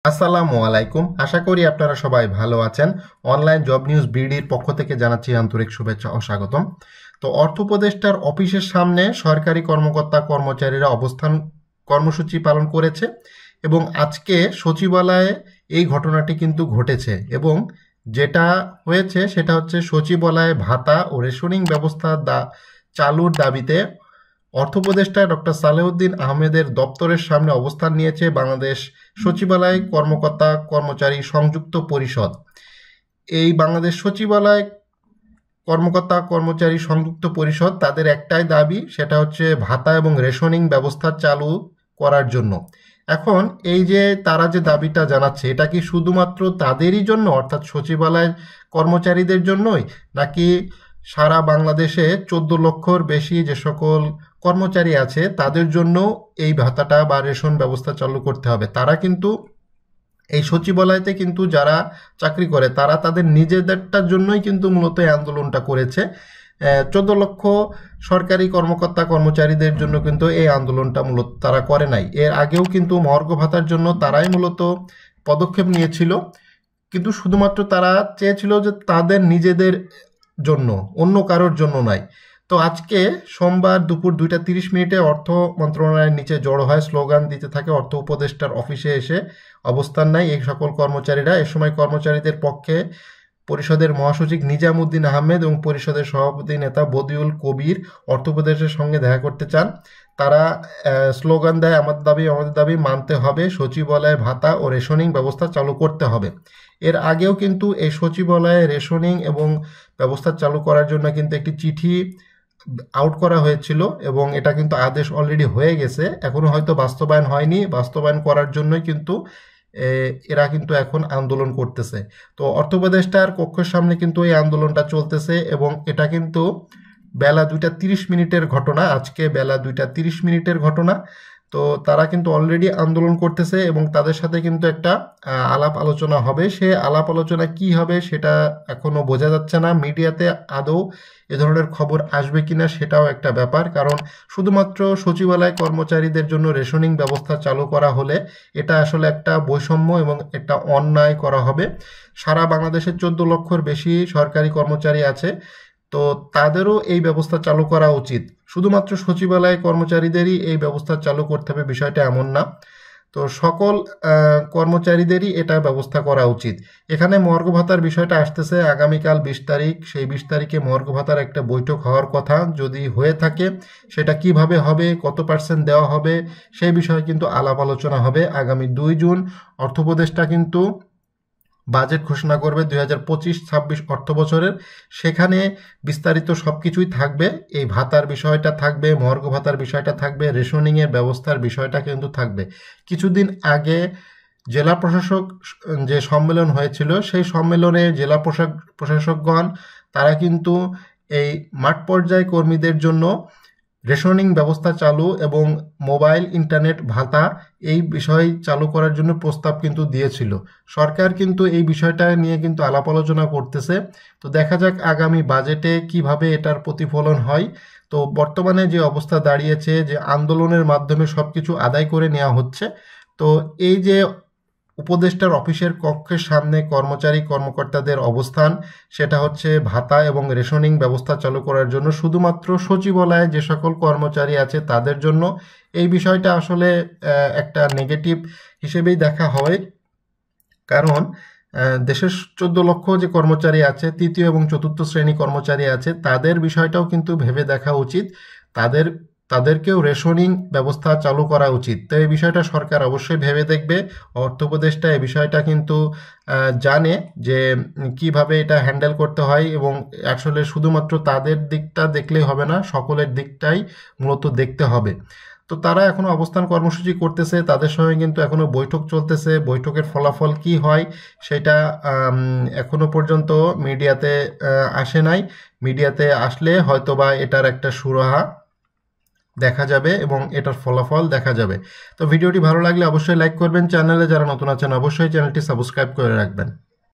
আসসালামু আলাইকুম। আশা করি আপনারা সবাই ভালো আছেন। অনলাইন জব নিউজ বিডির পক্ষ থেকে জানাচ্ছি আন্তরিক শুভেচ্ছা ও স্বাগতম। তো অর্থ উপদেষ্টার অফিসের সামনে সরকারি কর্মকর্তা কর্মচারীরা অবস্থান কর্মসূচি পালন করেছে এবং আজকে সচিবালয়ে এই ঘটনাটি কিন্তু ঘটেছে এবং যেটা হয়েছে সেটা হচ্ছে সচিবালয়ে ভাতা ও রেশনিং ব্যবস্থা চালুর দাবিতে অর্থ উপদেষ্টা ডক্টর সালেউদ্দিন আহমেদের দপ্তরের সামনে অবস্থান নিয়েছে বাংলাদেশ সচিবালয় কর্মকর্তা কর্মচারী সংযুক্ত পরিষদ। এই বাংলাদেশ সচিবালয় কর্মকর্তা কর্মচারী সংযুক্ত পরিষদ তাদের একটাই দাবি, সেটা হচ্ছে ভাতা এবং রেশনিং ব্যবস্থা চালু করার জন্য। এখন এই যে তারা যে দাবিটা জানাচ্ছে, এটা কি শুধুমাত্র তাদেরই জন্য অর্থাৎ সচিবালয় কর্মচারীদের জন্যই, নাকি সারা বাংলাদেশে 14 লক্ষর বেশি যে সকল কর্মচারী আছে তাদের জন্য এই ভাতাটা বা রেশন ব্যবস্থা চালু করতে হবে? তারা কিন্তু এই সচিবালয়তে কিন্তু যারা চাকরি করে তারা তাদের নিজেদেরটার জন্যই কিন্তু মূলত এই আন্দোলনটা করেছে। 14 লক্ষ সরকারি কর্মকর্তা কর্মচারীদের জন্য কিন্তু এই আন্দোলনটা মূলত তারা করে নাই। এর আগেও কিন্তু মহার্ঘ ভাতার জন্য তারাই মূলত পদক্ষেপ নিয়েছিল, কিন্তু শুধুমাত্র তারা চেয়েছিল যে তাদের নিজেদের জন্য, অন্য কারোর জন্য নয়। তো আজকে সোমবার দুপুর 2:30 অর্থ মন্ত্রণালয়ের নিচে জড়ো হয়, স্লোগান দিতে থাকে, অর্থ উপদেষ্টার অফিসে এসে অবস্থান নেয় এই সকল কর্মচারীরা। এ সময় কর্মচারীদের পক্ষে পরিষদের মহাসচিব নিজামুদ্দিন আহমেদ এবং পরিষদের সভাপতি নেতা বদিউল কবির অর্থ উপদেষ্টার সঙ্গে দেখা করতে চান। তারা স্লোগান দেয়, আমাদের দাবি মানতে হবে, সচিবালয়ে ভাতা ও রেশনিং ব্যবস্থা চালু করতে হবে। এর আগেও কিন্তু এই সচিবালয়ে রেশনিং এবং ব্যবস্থা চালু করার জন্য কিন্তু একটি চিঠি আউট করা হয়েছিল এবং এটা কিন্তু আদেশ অলরেডি হয়ে গেছে, এখনো হয়তো বাস্তবায়ন হয়নি। বাস্তবায়ন করার জন্যই কিন্তু এরা কিন্তু এখন আন্দোলন করতেছে। তো অর্থ উপদেষ্টার কক্ষের সামনে কিন্তু এই আন্দোলনটা চলতেছে এবং এটা কিন্তু বেলা 2:30 ঘটনা, আজকে বেলা 2:30 ঘটনা। তো তারা কিন্তু অলরেডি আন্দোলন করতেছে এবং তাদের সাথে কিন্তু একটা আলাপ আলোচনা হবে। সে আলাপ আলোচনা কি হবে সেটা এখনো বোঝা যাচ্ছে না। মিডিয়াতে আদৌ এ ধরনের খবর আসবে কিনা সেটাও একটা ব্যাপার, কারণ শুধুমাত্র সচিবালয় কর্মচারীদের জন্য রেশনিং ব্যবস্থা চালু করা হলে এটা আসলে একটা বৈষম্য এবং একটা অন্যায় করা হবে। সারা বাংলাদেশে 14 লক্ষর বেশি সরকারি কর্মচারী আছে, তো তাদেরও এই ব্যবস্থা চালু করা উচিত। শুধুমাত্র সচিবালয় কর্মচারীদেরই এই ব্যবস্থা চালু করতে হবে বিষয়টা এমন না, তো সকল কর্মচারীদেরই এটা ব্যবস্থা করা উচিত। এখানে মহার্ঘ ভাতার বিষয়টা আসতেছে আগামীকাল 20 তারিখ, সেই 20 তারিখে মহার্ঘ ভাতার একটা বৈঠক হওয়ার কথা। যদি হয়ে থাকে সেটা কিভাবে হবে, কত % দেওয়া হবে, সেই বিষয়ে কিন্তু আলাপ আলোচনা হবে। আগামী 2 জুন অর্থ উপদেষ্টা কিন্তু বাজেট ঘোষণা করবে 2025-26 অর্থ বছরের। সেখানে বিস্তারিত সব কিছুই থাকবে, এই ভাতার বিষয়টা থাকবে, মহার্ঘ ভাতার বিষয়টা থাকবে, রেশনিংয়ের ব্যবস্থার বিষয়টা কিন্তু থাকবে। কিছুদিন আগে জেলা প্রশাসক যে সম্মেলন হয়েছিল, সেই সম্মেলনে জেলা প্রশাসকগণ তারা কিন্তু এই মাঠ পর্যায় কর্মীদের জন্য রেশনিং ব্যবস্থা চালু এবং মোবাইল ইন্টারনেট ভাতা এই বিষয় চালু করার জন্য প্রস্তাব কিন্তু দিয়েছিল। সরকার কিন্তু এই বিষয়টা নিয়ে কিন্তু আলাপ আলোচনা করতেছে। তো দেখা যাক আগামী বাজেটে কিভাবে এটার প্রতিফলন হয়। তো বর্তমানে যে অবস্থা দাঁড়িয়েছে, যে আন্দোলনের মাধ্যমে সব কিছু আদায় করে নেওয়া হচ্ছে, তো এই যে উপদেষ্টার অফিসের কক্ষের সামনে কর্মচারী কর্মকর্তাদের অবস্থান, সেটা হচ্ছে ভাতা এবং রেশনিং ব্যবস্থা চালু করার জন্য, শুধুমাত্র সচিবালয়ে যে সকল কর্মচারী আছে তাদের জন্য। এই বিষয়টা আসলে একটা নেগেটিভ হিসেবেই দেখা হয়, কারণ দেশের 14 লক্ষ যে কর্মচারী আছে, তৃতীয় এবং চতুর্থ শ্রেণী কর্মচারী আছে, তাদের বিষয়টাও কিন্তু ভেবে দেখা উচিত। তাদেরকেও রেশনিং ব্যবস্থা চালু করা উচিত। তো এই বিষয়টা সরকার অবশ্যই ভেবে দেখবে। অর্থ উপদেষ্টা এই বিষয়টা কিন্তু জানে যে কিভাবে এটা হ্যান্ডেল করতে হয় এবং আসলে শুধুমাত্র তাদের দিকটা দেখলেই হবে না, সকলের দিকটাই মূলত দেখতে হবে। তো তারা এখনো অবস্থান কর্মসূচি করতেছে, তাদের সঙ্গে কিন্তু এখনো বৈঠক চলতেছে। বৈঠকের ফলাফল কি হয় সেটা এখনো পর্যন্ত মিডিয়াতে আসে নাই। মিডিয়াতে আসলে হয়তোবা এটার একটা সুরাহা দেখা যাবে এবং এটার ফলাফল দেখা যাবে। তো ভিডিওটি ভালো লাগলে অবশ্যই লাইক করবেন, চ্যানেলে যারা নতুন আছেন অবশ্যই চ্যানেলটি সাবস্ক্রাইব করে রাখবেন।